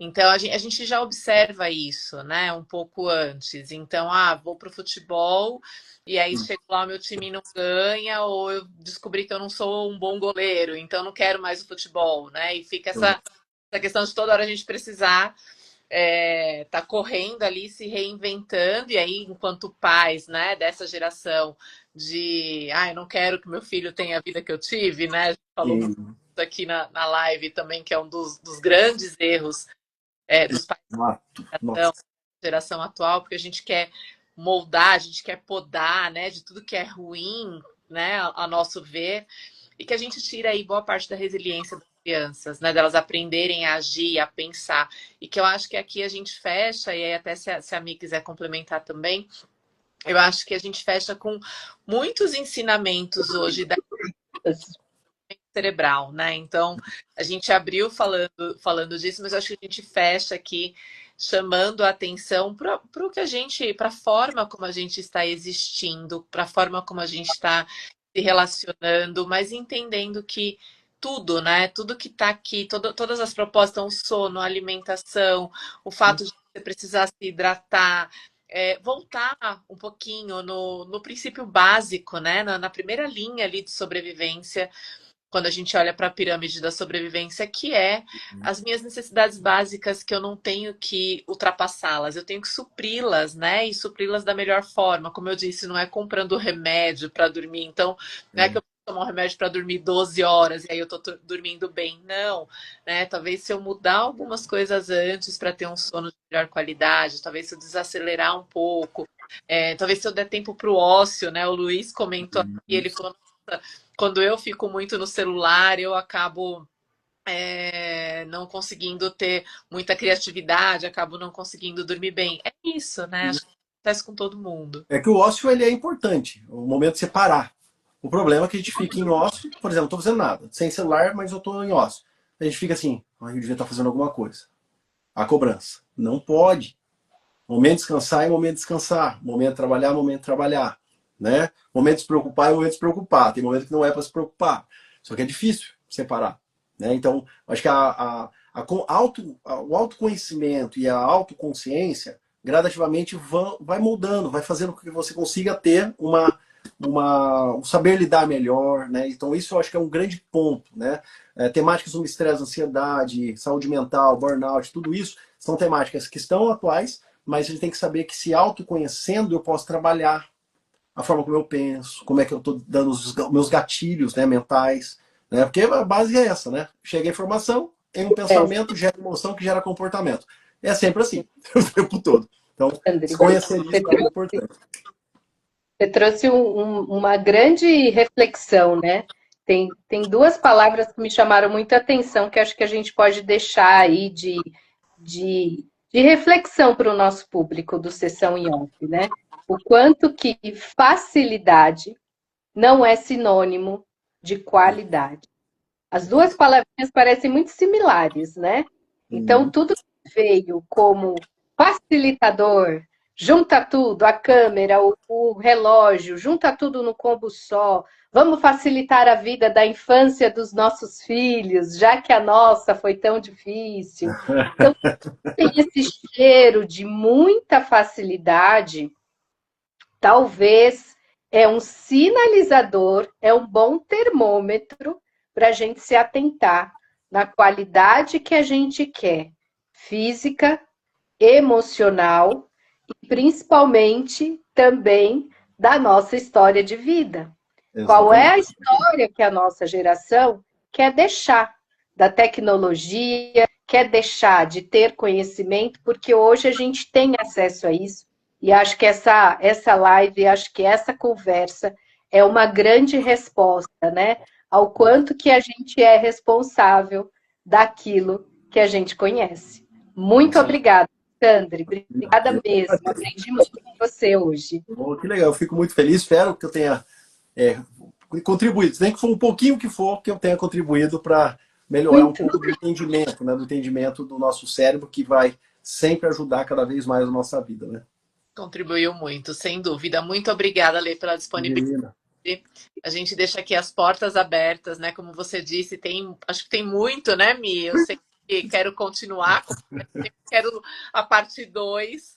Então a gente já observa isso, né? Um pouco antes. Então, vou pro futebol e aí chego lá, o meu time não ganha, ou eu descobri que eu não sou um bom goleiro, então não quero mais o futebol, né? E fica essa questão de toda hora a gente precisar tá correndo ali, se reinventando, e aí, enquanto pais, né, dessa geração eu não quero que meu filho tenha a vida que eu tive, né? A gente falou muito aqui na live também, que é um dos grandes erros dos pais da geração atual, porque a gente quer moldar, a gente quer podar, né, de tudo que é ruim, né, a nosso ver, e que a gente tira aí boa parte da resiliência das crianças, né, delas aprenderem a agir, a pensar, e que eu acho que aqui a gente fecha, e aí até se a Mi quiser complementar também, eu acho que a gente fecha com muitos ensinamentos hoje da cerebral, né? Então, a gente abriu falando disso, mas eu acho que a gente fecha aqui chamando a atenção para o que para a forma como a gente está existindo, para a forma como a gente está se relacionando, mas entendendo que tudo, né? Tudo que está aqui, todas as propostas, o sono, a alimentação, o fato de você precisar se hidratar, voltar um pouquinho no princípio básico, né? Na primeira linha ali de sobrevivência, quando a gente olha para a pirâmide da sobrevivência, que é as minhas necessidades básicas, que eu não tenho que ultrapassá-las, eu tenho que supri-las, né? E supri-las da melhor forma. Como eu disse, não é comprando remédio para dormir. Então, não é que eu tomar um remédio para dormir 12 horas e aí eu tô dormindo bem. Não, né? Talvez se eu mudar algumas coisas antes para ter um sono de melhor qualidade, talvez se eu desacelerar um pouco, talvez se eu der tempo para o ócio, né? O Luiz comentou aqui, ele falou, nossa, quando eu fico muito no celular, eu acabo não conseguindo ter muita criatividade, acabo não conseguindo dormir bem. É isso, né? Acho que acontece com todo mundo. É que o ócio ele é importante, o momento de separar. O problema é que a gente fica em ócio, por exemplo, não estou fazendo nada, sem celular, mas eu estou em ócio. A gente fica assim, eu devia estar fazendo alguma coisa. A cobrança. Não pode. Momento de descansar é momento de descansar. Momento de trabalhar é momento de trabalhar. Né? Momento de se preocupar é momento de se preocupar. Tem momento que não é para se preocupar. Só que é difícil separar. Né? Então, acho que o autoconhecimento e a autoconsciência gradativamente vai moldando, vai fazendo com que você consiga ter um saber lidar melhor, né? Então isso eu acho que é um grande ponto, né? Temáticas como estresse, ansiedade, saúde mental, burnout, tudo isso são temáticas que estão atuais, mas a gente tem que saber que se autoconhecendo eu posso trabalhar a forma como eu penso, como é que eu estou dando os meus gatilhos, né, mentais, né? Porque a base é essa, né? Chega a informação, tem um pensamento, gera emoção que gera comportamento. É sempre assim, o tempo todo. Então, conhecer isso é importante. Você trouxe uma grande reflexão, né? Tem duas palavras que me chamaram muita atenção, que acho que a gente pode deixar aí de reflexão para o nosso público do Sessão em Off, né? O quanto que facilidade não é sinônimo de qualidade. As duas palavrinhas parecem muito similares, né? Então, tudo que veio como facilitador, junta tudo, a câmera, o relógio, junta tudo no combo só. Vamos facilitar a vida da infância dos nossos filhos, já que a nossa foi tão difícil. Então, tem esse cheiro de muita facilidade, talvez é um sinalizador, é um bom termômetro para a gente se atentar na qualidade que a gente quer, física, emocional e principalmente também da nossa história de vida. Exatamente. Qual é a história que a nossa geração quer deixar da tecnologia, quer deixar de ter conhecimento, porque hoje a gente tem acesso a isso. E acho que essa live, acho que essa conversa é uma grande resposta, né? Ao quanto que a gente é responsável daquilo que a gente conhece. Muito obrigada, Sandri. Obrigada mesmo. Aprendi muito com você hoje. Oh, que legal, eu fico muito feliz. Espero que eu tenha contribuído, nem que for um pouquinho que for, que eu tenha contribuído para melhorar um pouco do entendimento, né? Do entendimento do nosso cérebro, que vai sempre ajudar cada vez mais a nossa vida, né? Contribuiu muito, sem dúvida. Muito obrigada, Lê, pela disponibilidade. A gente deixa aqui as portas abertas, né? Como você disse, acho que tem muito, né, Mi? Eu sei que quero continuar, quero a parte 2,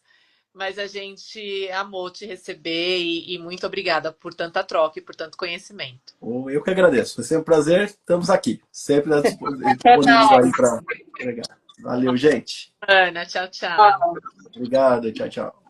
mas a gente amou te receber e muito obrigada por tanta troca e por tanto conhecimento. Eu que agradeço. Foi sempre um prazer. Estamos aqui. Sempre à disposição para entregar. Valeu, gente. Ana, tchau, tchau. Obrigado, tchau, tchau.